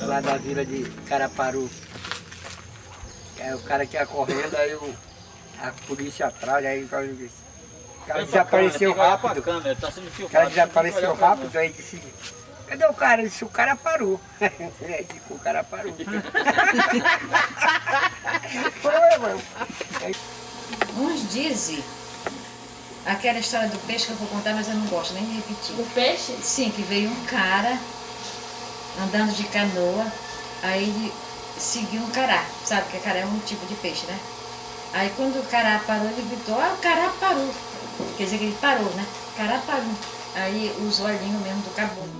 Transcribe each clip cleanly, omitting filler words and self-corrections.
lá da vila de Caraparu. Aí o cara que ia correndo, aí a polícia atrás, aí o cara desapareceu rápido. O cara desapareceu rápido, aí disse, cadê o cara? Ele disse, o cara parou. Aí ficou, o cara parou. Foi, mano. Uns dizem aquela história do peixe que eu vou contar, mas eu não gosto nem de repetir. Do peixe? Sim, que veio um cara andando de canoa, aí ele seguiu um cará. Sabe que cará é um tipo de peixe, né? Aí quando o cará parou, ele gritou, o cará parou. Quer dizer que ele parou, né? O cará parou. Aí os olhinhos mesmo do caboclo.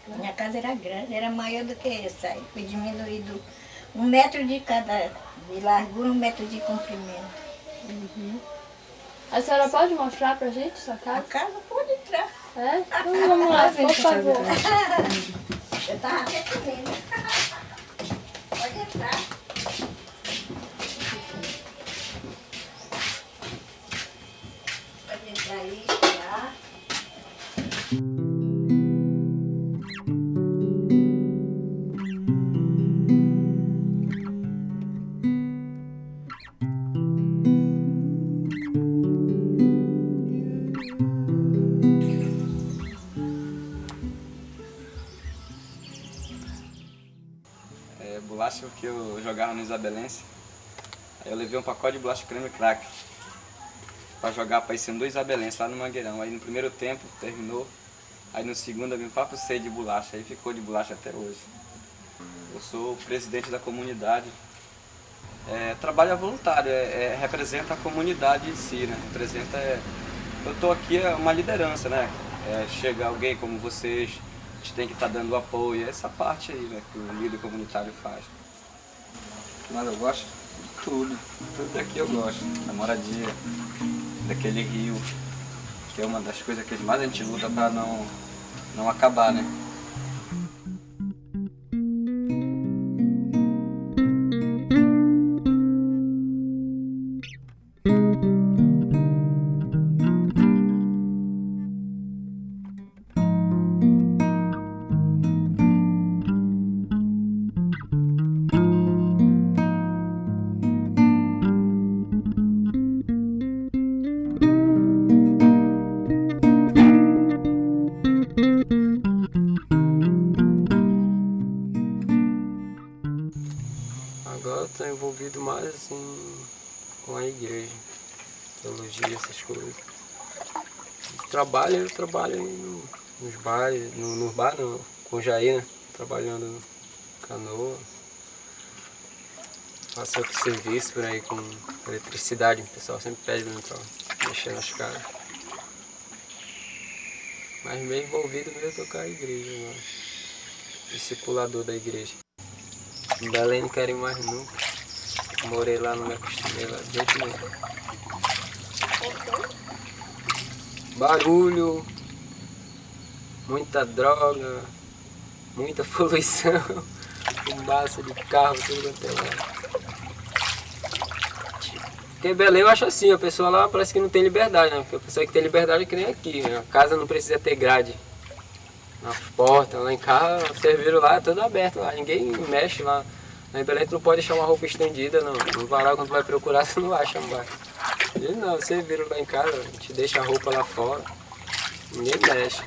Minha casa era grande, era maior do que essa. Aí foi diminuído 1 metro de largura, 1 metro de comprimento. Uhum. A senhora pode mostrar pra gente sua A casa? casa pode entrar. É? Então vamos lá, por favor. Eu estava até comendo. Pode entrar. Pode entrar aí, tirar. Bolacha que eu jogava no Isabelense. Aí eu levei um pacote de bolacha creme crack para jogar para esse do Isabelense lá no Mangueirão. Aí no primeiro tempo terminou, aí no segundo eu vim papo sei de bolacha, aí ficou de bolacha até hoje. Eu sou o presidente da comunidade. Trabalho voluntário, representa a comunidade em si, né? Eu estou aqui, é uma liderança, né? Chega alguém como vocês, a gente tem que estar dando apoio, essa parte aí, né, que o líder comunitário faz. Mas eu gosto de tudo daqui eu gosto, da moradia, daquele rio, que é uma das coisas que mais a gente luta para não acabar, né? Agora eu estou envolvido mais assim com a igreja, teologia, essas coisas. Eu trabalho nos bares, no bar não, com o Jair, né? Trabalhando no canoa. Faço outro serviço por aí com eletricidade, o pessoal sempre pede para mexer nas caras. Mas meio envolvido mesmo com a igreja agora. Discipulador da igreja. Em Belém não quero ir mais nunca. Morei lá, não me acostumei lá dentro mesmo. Barulho, muita droga, muita poluição, fumaça de carro, tudo quanto é lá. Porque em Belém eu acho assim, a pessoa lá parece que não tem liberdade, né? Porque a pessoa que tem liberdade é que nem aqui, né? A casa não precisa ter grade nas portas, lá em casa, vocês viram lá, é tudo aberto lá, ninguém mexe lá. Lá em Belém tu não pode deixar uma roupa estendida, não. No varal, quando tu vai procurar, tu não acha mais. Não, vocês viram lá em casa, a gente deixa a roupa lá fora, ninguém mexe.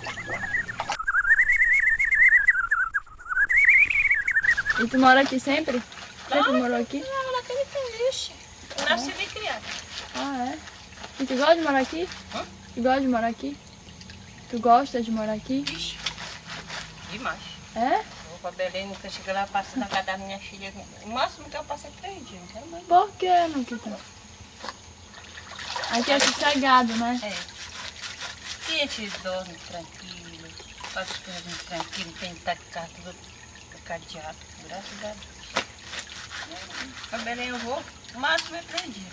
E tu mora aqui sempre? Sempre morou aqui? Não, naquele feliz. Eu nasci bem criada. Ah, é? E tu gosta de morar aqui? Tu gosta de morar aqui? Tu gosta de morar aqui? Ixi, demais. É? vou pra Belém, nunca chego lá, passo na casa da minha filha. O máximo que eu passei 3 dias, não quero mais. Por que, Nikita? Aqui é sossegado, né? É. E a gente dorme tranquilo, faz as coisas muito tranquilo, tem que estar de casa tudo cadeado, graças a Deus. Pra Belém eu vou, o máximo é 3 dias.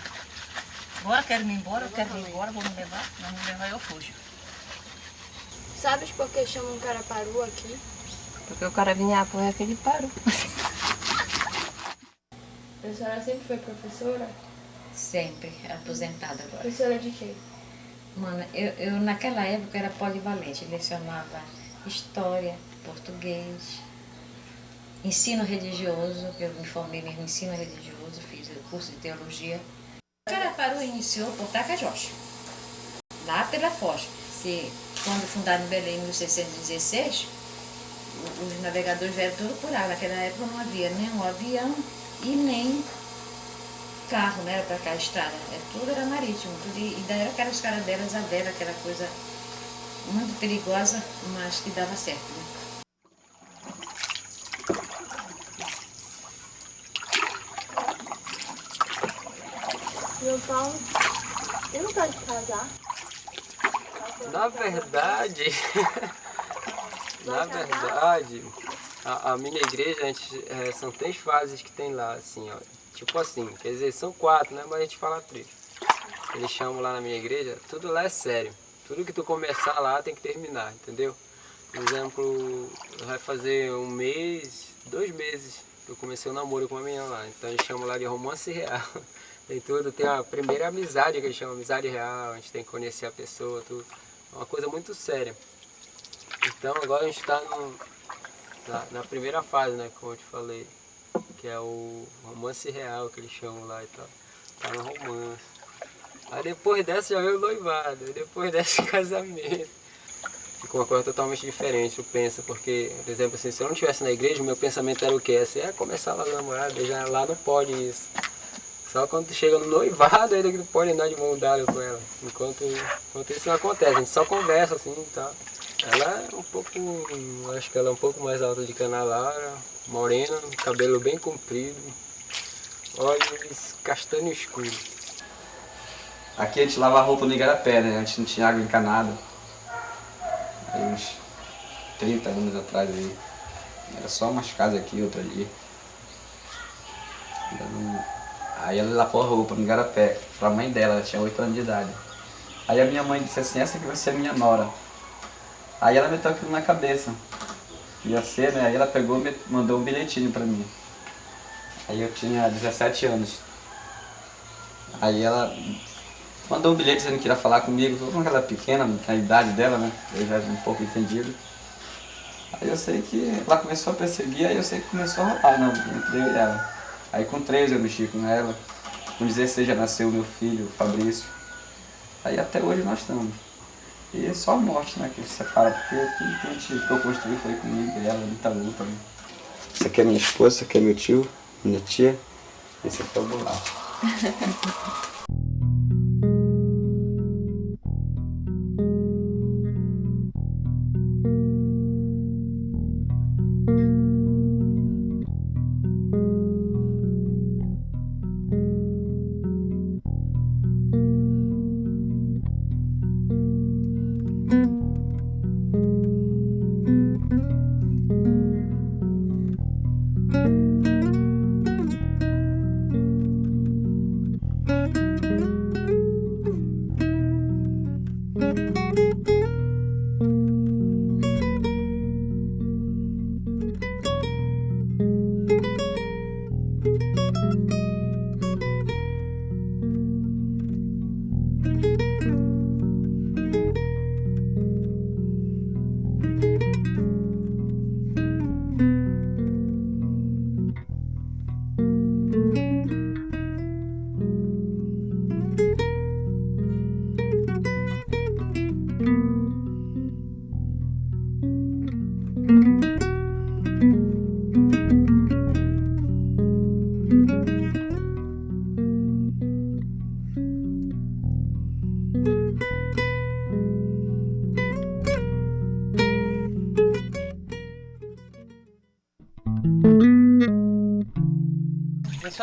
Agora quero ir embora, vou me levar, não me levar eu fujo. Sabes por que chamam Caraparu aqui? Porque o cara vinha por aqui, ele parou. A senhora sempre foi professora? Sempre, aposentada agora. Professora de quê? Mano, eu naquela época era polivalente, lecionava história, português, ensino religioso, eu me formei mesmo em ensino religioso, fiz o curso de teologia. Caraparu iniciou por Tapajós, lá pela Foz, que quando fundaram Belém em 1616, os navegadores vieram tudo por água. Naquela época não havia nem um avião e nem carro, né, para cá a estrada. Tudo era marítimo, tudo, e daí era aquelas caravelas à vela, aquela coisa muito perigosa, mas que dava certo, né? Meu Paulo, ele não pode casar? Na verdade, a minha igreja, são 3 fases que tem lá, assim, ó. Tipo assim, quer dizer, são 4, né? Mas a gente fala 3. Eles chamam lá na minha igreja, tudo lá é sério. Tudo que tu começar lá tem que terminar, entendeu? Por exemplo, vai fazer 1 mês, 2 meses que eu comecei o namoro com uma menina lá. Então eles chamam lá de romance real. Tem tudo, tem a primeira amizade que eles chamam, amizade real, a gente tem que conhecer a pessoa, tudo. É uma coisa muito séria. Então agora a gente está na primeira fase, né, como eu te falei, que é o romance real que eles chamam lá e tal. Tá no romance. Aí depois dessa já veio o noivado, aí depois dessa o casamento. Fica uma coisa totalmente diferente, eu penso, porque, por exemplo, assim, se eu não estivesse na igreja, o meu pensamento era o quê? Assim, começar lá a namorar, beijar lá, não pode isso. Só quando tu chega no noivado, ainda que tu pode andar de mão dada com ela. Enquanto isso não acontece, a gente só conversa assim e tal. Ela é um pouco, acho que ela é um pouco mais alta de que a Ana Laura, morena, cabelo bem comprido, olhos castanho escuro. Aqui a gente lava a roupa no igarapé, né? Antes não tinha água encanada. Aí uns 30 anos atrás aí. Era só umas casas aqui, outra ali. Aí ela lavou a roupa no igarapé, pra mãe dela, ela tinha 8 anos de idade. Aí a minha mãe disse assim, essa aqui vai ser a minha nora. Aí ela meteu aquilo na cabeça. Ia ser, né? Aí ela pegou e mandou um bilhetinho pra mim. Aí eu tinha 17 anos. Aí ela mandou um bilhete dizendo que ia falar comigo, como ela era pequena, a idade dela, né? Eu já era um pouco entendido. Aí eu sei que ela começou a perseguir, aí eu sei que começou a rolar, não, entre eu e ela. Aí com 13 eu mexi com ela, com 16 já nasceu meu filho, o Fabrício. Aí até hoje nós estamos. E é só a morte, né, que se separa, porque tudo que eu construí foi comigo e ela, muita luta. Né? Esse aqui é minha esposa, esse aqui é meu tio, minha tia, esse aqui é o Bolacho.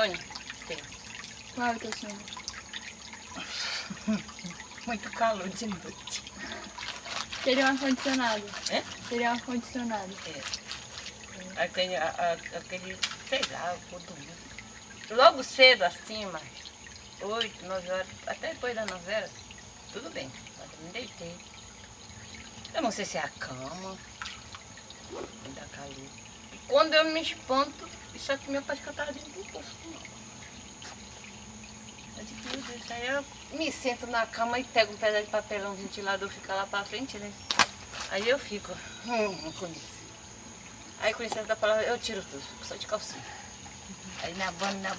sonho? Tenho. Qual é o teu sonho? Muito calor de noite. Teria um ar-condicionado. É? Teria um ar-condicionado. Aquele, sei lá, eu vou dormir. Logo cedo assim, mas 8, 9 horas, até depois da novela, tudo bem. Eu me deitei. Eu não sei se é a cama, me dá calor. E quando eu me espanto, isso aqui meu pai que eu estava dentro do poço. Eu digo, meu Deus, aí eu me sento na cama e pego um pedaço de papelão, ventilador fica lá pra frente, né? Aí eu fico com isso. Aí com licença da palavra eu tiro tudo, fico só de calcinha. Aí na banda,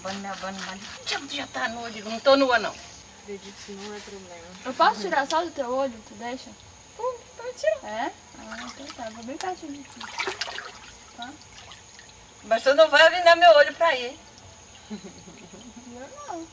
já tá nua, eu digo, não tô nua não. Acredito que não é problema. Eu posso tirar só do teu olho? Tu deixa? Pode tirar. É? Ah, então tá. Vou bem pertinho de ti. Tá? Mas tu não vai abrindo meu olho pra ir. Eu não.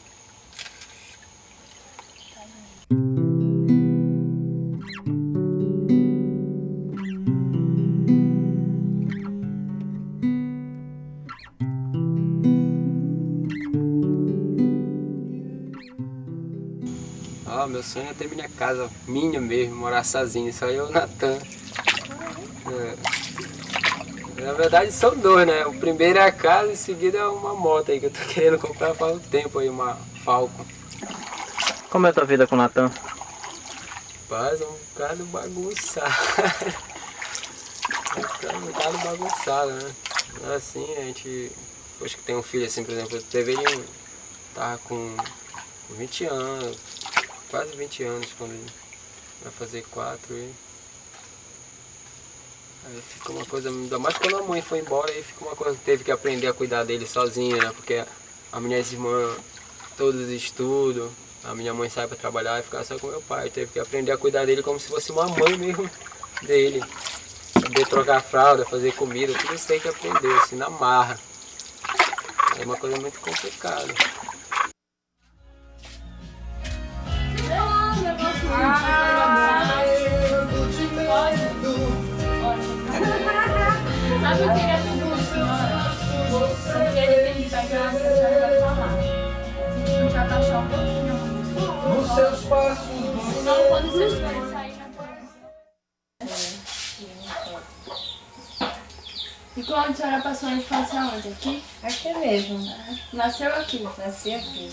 Meu sonho é ter minha casa, minha mesmo, morar sozinho, só eu e o Natan. Na verdade são dois, né? O primeiro é a casa e em seguida é uma moto aí que eu tô querendo comprar faz um tempo aí, uma Falcon. Como é a tua vida com o Natan? Rapaz, é um bocado bagunçado. Um bocado bagunçado, né? Assim, a gente, depois que tem um filho assim, por exemplo, teve ele, tava com 20 anos, quase 20 anos quando ele vai fazer 4 e aí fica uma coisa, ainda mais quando a mãe foi embora, aí fica uma coisa que teve que aprender a cuidar dele sozinha, né? Porque as minhas irmãs todos estudam, a minha mãe sai para trabalhar e ficar só com meu pai, teve que aprender a cuidar dele como se fosse uma mãe mesmo dele. Saber trocar fralda, fazer comida, tudo isso tem que aprender, assim, na marra. É uma coisa muito complicada. Sabe o que ele é tudo, senhora? Porque ele tem que pegar a senhora vai falar. Se a gente vai baixar um pouquinho a música. Senão, quando vocês estiverem sair, já pode. E quando a senhora passou a infância onde? Aqui? Aqui mesmo. Nasceu aqui. Nasci aqui.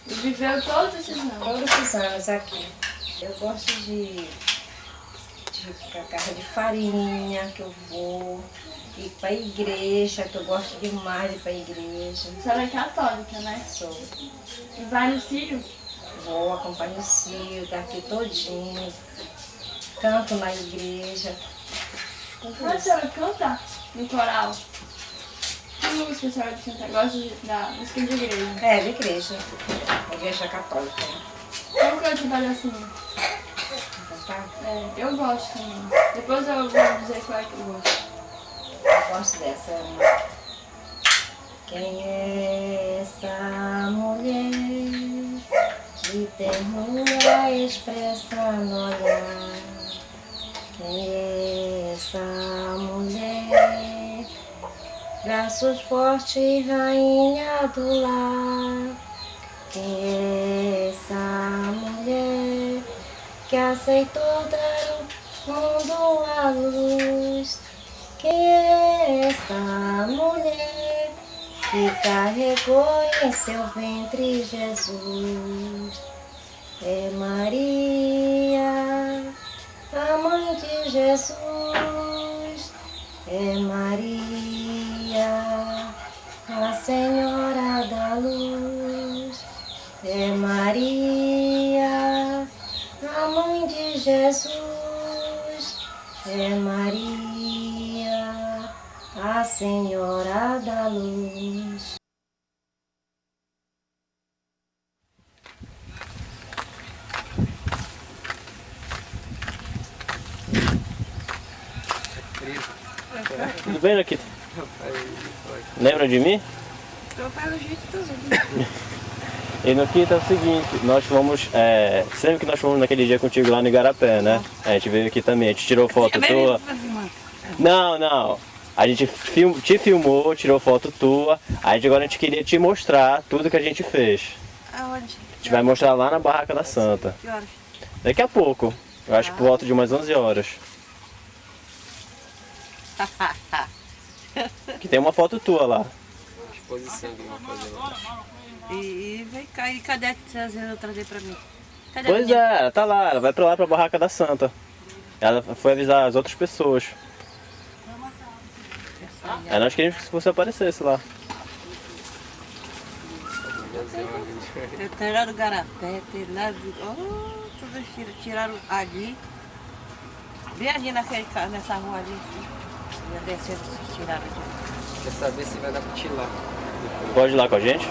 E viveu todos esses anos. Todos os anos aqui. Eu gosto de ir pra casa de farinha, que eu vou. Ir pra igreja, que eu gosto demais de ir pra igreja. A senhora é católica, né? Sou. E vai no Sírio? Vou, acompanho o Ciro, daqui todinho. Canto na igreja. Mas a senhora canta no coral? Que música a senhora canta? Gosta da música de igreja? É, de igreja. Igreja católica. Como que eu te pedacinho? Tá? É, eu gosto também. Depois eu vou dizer qual é que eu gosto. Eu gosto dessa. Quem é essa mulher de ternura expressa no olhar? Quem é essa mulher? Braços fortes, rainha do lar. Quem é essa mulher que aceitou dar ao mundo a luz? Quem é essa mulher que carregou em seu ventre Jesus? É Maria, a mãe de Jesus. É Maria, a Senhora da Luz. É Maria, a mãe de Jesus. É Maria, a Senhora da Luz. Tudo bem, Nikita? Lembra de mim? E Nikita, é o seguinte, nós fomos, sempre que nós fomos naquele dia contigo lá no Igarapé, né? A gente veio aqui também, a gente tirou foto tua. Não, não. A gente te filmou, tirou foto tua. Aí agora a gente queria te mostrar tudo que a gente fez. Aonde? A gente vai mostrar lá na Barraca da Santa. Que horas? Daqui a pouco. Eu acho que por volta de umas 11 horas. Que tem uma foto tua lá. Exposição que vão fazer lá. E vem cá, e cadê que você trazer pra mim? Cadê a Pois menina? é, ela tá lá, ela vai pra lá pra Barraca da Santa. Ela foi avisar as outras pessoas. Aí nós queríamos que você aparecesse lá. Tiraram o garapé, tiraram... Oh, tudo tiraram ali. Bem ali nessa rua ali. Ia descendo, tiraram ali. Quer saber se vai dar pra tirar? Pode ir lá com a gente?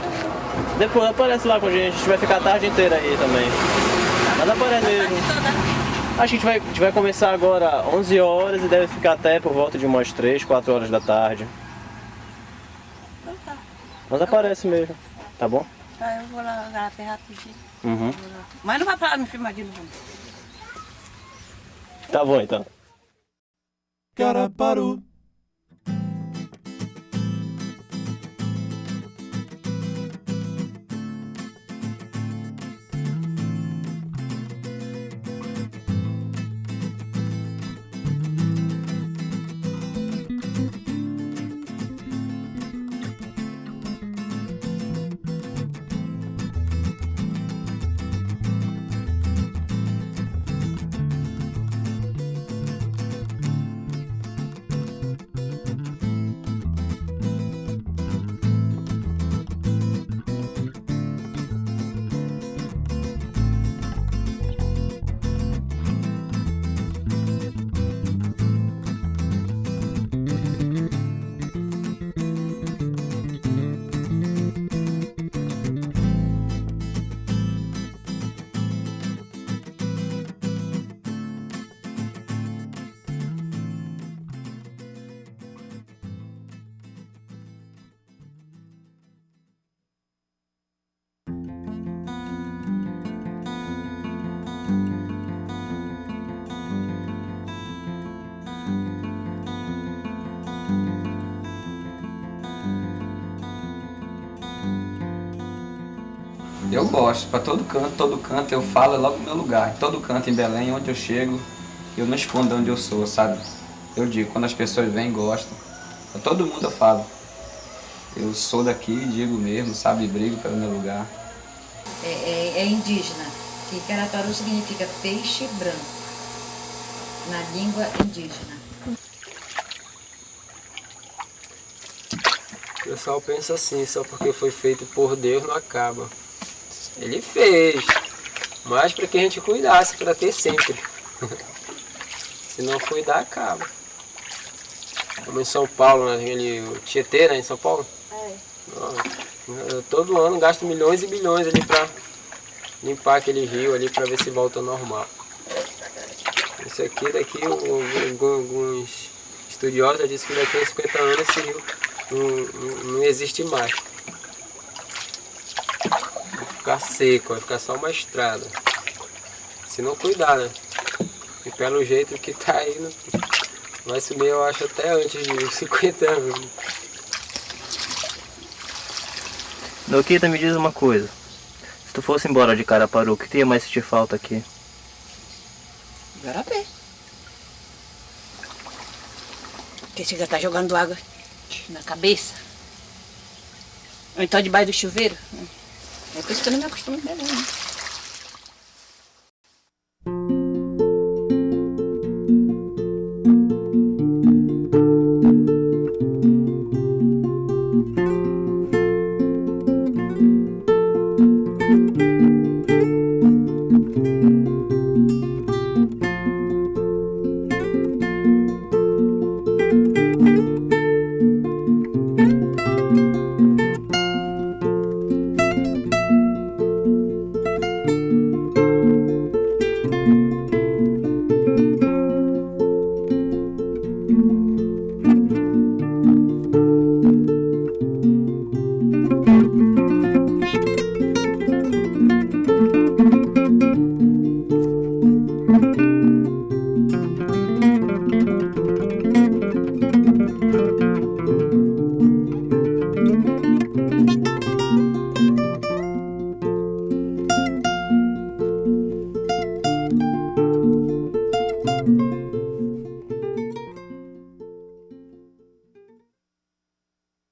Depois aparece lá com a gente vai ficar a tarde inteira aí também. Mas aparece mesmo. Acho que a gente vai começar agora 11 horas e deve ficar até por volta de umas 3, 4 horas da tarde. Então tá. Mas aparece mesmo, tá bom? Tá, eu vou lá no garapé rapidinho. Uhum. Mas não vai pra lá me filmar de novo. Tá bom então. Caraparu. Eu gosto, para todo canto eu falo é logo no meu lugar. Em todo canto em Belém, onde eu chego, eu não escondo onde eu sou, sabe? Eu digo, quando as pessoas vêm e gostam, pra todo mundo eu falo. Eu sou daqui, digo mesmo, sabe? Brigo pelo meu lugar. É indígena, que Caraparu significa peixe branco, na língua indígena. O pessoal pensa assim, só porque foi feito por Deus não acaba. Ele fez, mas para que a gente cuidasse, para ter sempre. Se não cuidar, acaba. Como em São Paulo, o Tietê, né, em São Paulo? Eu, todo ano gasto milhões e bilhões ali para limpar aquele rio ali para ver se volta ao normal. Isso aqui, daqui, alguns estudiosos dizem que daqui a 50 anos esse rio não existe mais. Vai ficar seco, vai ficar só uma estrada. Se não cuidar, né? E pelo jeito que tá aí, vai sumir, eu acho, até antes de 50 anos. Noquita, me diz uma coisa. Se tu fosse embora de Caraparu, o que tu ia mais sentir falta aqui? Garapé. Porque você já tá jogando água na cabeça. Ou então debaixo do chuveiro. É por isso que eu não me acostumo bem, né?